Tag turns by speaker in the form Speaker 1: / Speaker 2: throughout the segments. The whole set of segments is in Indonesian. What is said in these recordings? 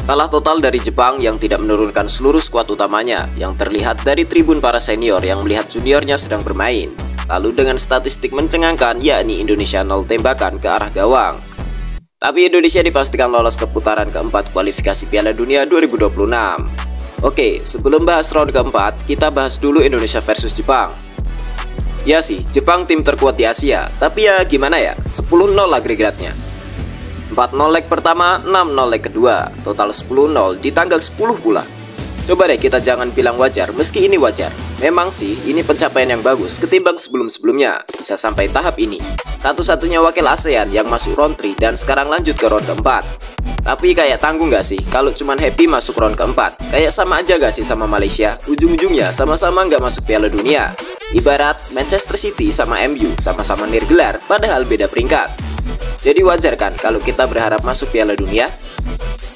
Speaker 1: Kalah total dari Jepang yang tidak menurunkan seluruh skuad utamanya, yang terlihat dari tribun para senior yang melihat juniornya sedang bermain. Lalu dengan statistik mencengangkan, yakni Indonesia 0 tembakan ke arah gawang. Tapi Indonesia dipastikan lolos ke putaran keempat kualifikasi Piala Dunia 2026. Oke, sebelum bahas round keempat, kita bahas dulu Indonesia versus Jepang. Ya sih, Jepang tim terkuat di Asia, tapi ya gimana ya, 10-0 agregatnya. 4-0 leg pertama, 6-0 leg kedua, total 10-0 di tanggal 10 pula. Coba deh kita jangan bilang wajar, meski ini wajar. Memang sih, ini pencapaian yang bagus ketimbang sebelum-sebelumnya, bisa sampai tahap ini. Satu-satunya wakil ASEAN yang masuk round 3 dan sekarang lanjut ke round keempat. Tapi kayak tanggung gak sih kalau cuman happy masuk round keempat? Kayak sama aja gak sih sama Malaysia? Ujung-ujungnya sama-sama gak masuk Piala Dunia. Ibarat Manchester City sama MU sama-sama nirgelar padahal beda peringkat. Jadi wajar kan kalau kita berharap masuk Piala Dunia?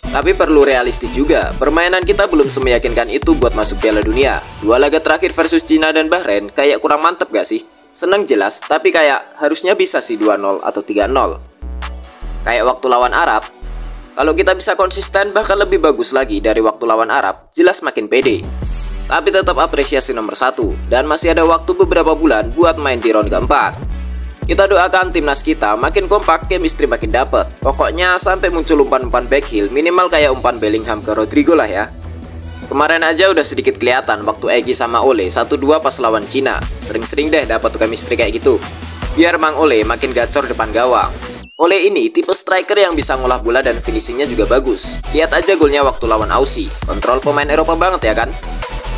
Speaker 1: Tapi perlu realistis juga, permainan kita belum semeyakinkan itu buat masuk Piala Dunia. Dua laga terakhir versus Cina dan Bahrain kayak kurang mantep gak sih? Seneng jelas, tapi kayak harusnya bisa sih 2-0 atau 3-0. Kayak waktu lawan Arab, kalau kita bisa konsisten bahkan lebih bagus lagi dari waktu lawan Arab, jelas makin pede. Tapi tetap apresiasi nomor 1, dan masih ada waktu beberapa bulan buat main di round keempat. Kita doakan timnas kita makin kompak, chemistry makin dapet. Pokoknya sampai muncul umpan-umpan backheel minimal kayak umpan Bellingham ke Rodrigo lah ya. Kemarin aja udah sedikit kelihatan waktu Egy sama Ole 1-2 pas lawan Cina. Sering-sering deh dapat chemistry kayak gitu. Biar Mang Ole makin gacor depan gawang. Ole ini tipe striker yang bisa ngolah bola dan finishingnya juga bagus. Lihat aja golnya waktu lawan Aussie. Kontrol pemain Eropa banget ya kan?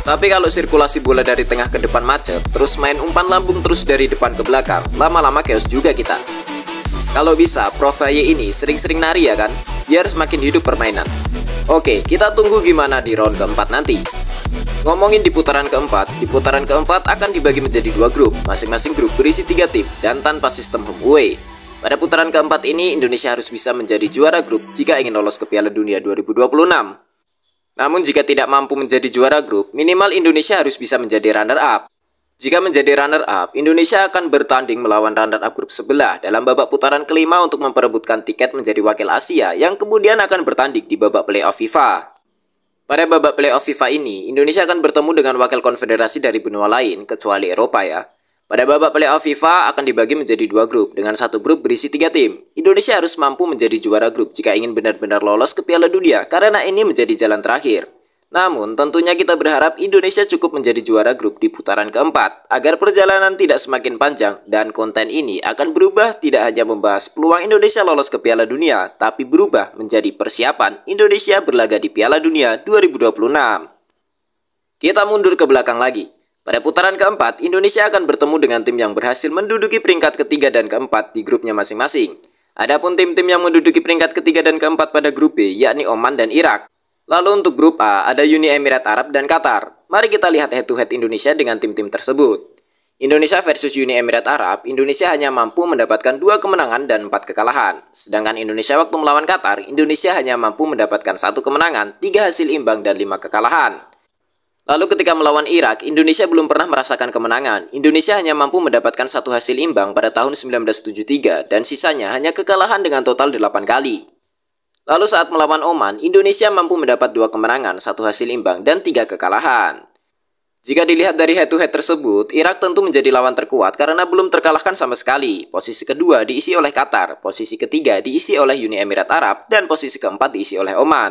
Speaker 1: Tapi kalau sirkulasi bola dari tengah ke depan macet, terus main umpan lambung terus dari depan ke belakang, lama-lama chaos juga kita. Kalau bisa, Prof Haye ini sering-sering nari ya kan, biar semakin hidup permainan. Oke, kita tunggu gimana di round keempat nanti. Ngomongin di putaran keempat akan dibagi menjadi 2 grup, masing-masing grup berisi 3 tim, dan tanpa sistem home away. Pada putaran keempat ini, Indonesia harus bisa menjadi juara grup jika ingin lolos ke Piala Dunia 2026. Namun jika tidak mampu menjadi juara grup, minimal Indonesia harus bisa menjadi runner-up. Jika menjadi runner-up, Indonesia akan bertanding melawan runner-up grup sebelah dalam babak putaran kelima untuk memperebutkan tiket menjadi wakil Asia yang kemudian akan bertanding di babak playoff FIFA. Pada babak playoff FIFA ini, Indonesia akan bertemu dengan wakil konfederasi dari benua lain, kecuali Eropa ya. Pada babak playoff FIFA akan dibagi menjadi 2 grup, dengan satu grup berisi 3 tim. Indonesia harus mampu menjadi juara grup jika ingin benar-benar lolos ke Piala Dunia, karena ini menjadi jalan terakhir. Namun, tentunya kita berharap Indonesia cukup menjadi juara grup di putaran keempat, agar perjalanan tidak semakin panjang, dan konten ini akan berubah tidak hanya membahas peluang Indonesia lolos ke Piala Dunia, tapi berubah menjadi persiapan Indonesia berlaga di Piala Dunia 2026. Kita mundur ke belakang lagi. Pada putaran keempat, Indonesia akan bertemu dengan tim yang berhasil menduduki peringkat ketiga dan keempat di grupnya masing-masing. Adapun tim-tim yang menduduki peringkat ketiga dan keempat pada grup B, yakni Oman dan Irak. Lalu untuk grup A, ada Uni Emirat Arab dan Qatar. Mari kita lihat head-to-head Indonesia dengan tim-tim tersebut. Indonesia versus Uni Emirat Arab, Indonesia hanya mampu mendapatkan 2 kemenangan dan 4 kekalahan. Sedangkan Indonesia waktu melawan Qatar, Indonesia hanya mampu mendapatkan 1 kemenangan, 3 hasil imbang dan 5 kekalahan. Lalu ketika melawan Irak, Indonesia belum pernah merasakan kemenangan. Indonesia hanya mampu mendapatkan 1 hasil imbang pada tahun 1973 dan sisanya hanya kekalahan dengan total 8 kali. Lalu saat melawan Oman, Indonesia mampu mendapat 2 kemenangan, 1 hasil imbang dan 3 kekalahan. Jika dilihat dari head-to-head tersebut, Irak tentu menjadi lawan terkuat karena belum terkalahkan sama sekali. Posisi kedua diisi oleh Qatar, posisi ketiga diisi oleh Uni Emirat Arab, dan posisi keempat diisi oleh Oman.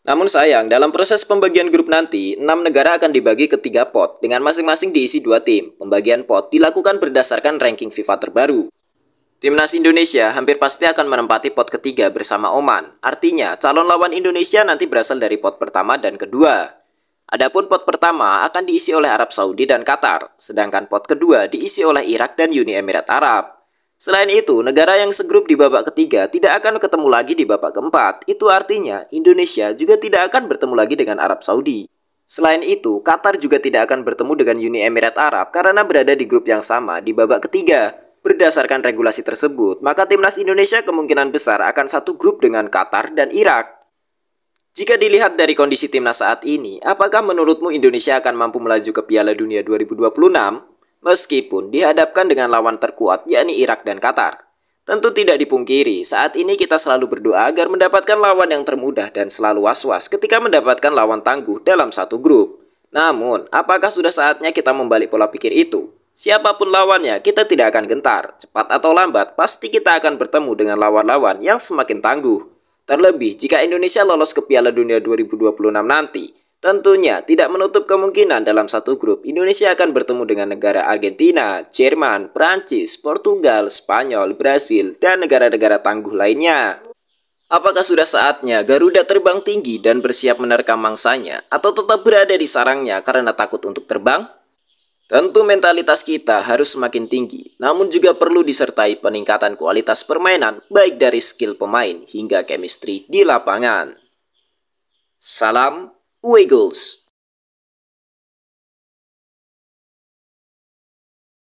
Speaker 1: Namun sayang, dalam proses pembagian grup nanti, 6 negara akan dibagi ke 3 pot, dengan masing-masing diisi 2 tim. Pembagian pot dilakukan berdasarkan ranking FIFA terbaru. Timnas Indonesia hampir pasti akan menempati pot ketiga bersama Oman. Artinya, calon lawan Indonesia nanti berasal dari pot pertama dan kedua. Adapun pot pertama akan diisi oleh Arab Saudi dan Qatar, sedangkan pot kedua diisi oleh Irak dan Uni Emirat Arab. Selain itu, negara yang segrup di babak ketiga tidak akan ketemu lagi di babak keempat. Itu artinya Indonesia juga tidak akan bertemu lagi dengan Arab Saudi. Selain itu, Qatar juga tidak akan bertemu dengan Uni Emirat Arab karena berada di grup yang sama di babak ketiga. Berdasarkan regulasi tersebut, maka timnas Indonesia kemungkinan besar akan satu grup dengan Qatar dan Irak. Jika dilihat dari kondisi timnas saat ini, apakah menurutmu Indonesia akan mampu melaju ke Piala Dunia 2026? Meskipun dihadapkan dengan lawan terkuat yakni Irak dan Qatar. Tentu tidak dipungkiri, saat ini kita selalu berdoa agar mendapatkan lawan yang termudah dan selalu was-was ketika mendapatkan lawan tangguh dalam satu grup. Namun, apakah sudah saatnya kita membalik pola pikir itu? Siapapun lawannya, kita tidak akan gentar. Cepat atau lambat, pasti kita akan bertemu dengan lawan-lawan yang semakin tangguh. Terlebih, jika Indonesia lolos ke Piala Dunia 2026 nanti, tentunya tidak menutup kemungkinan dalam satu grup Indonesia akan bertemu dengan negara Argentina, Jerman, Prancis, Portugal, Spanyol, Brasil, dan negara-negara tangguh lainnya. Apakah sudah saatnya Garuda terbang tinggi dan bersiap menerkam mangsanya, atau tetap berada di sarangnya karena takut untuk terbang? Tentu mentalitas kita harus semakin tinggi, namun juga perlu disertai peningkatan kualitas permainan baik dari skill pemain hingga chemistry di lapangan. Salam Away Goals.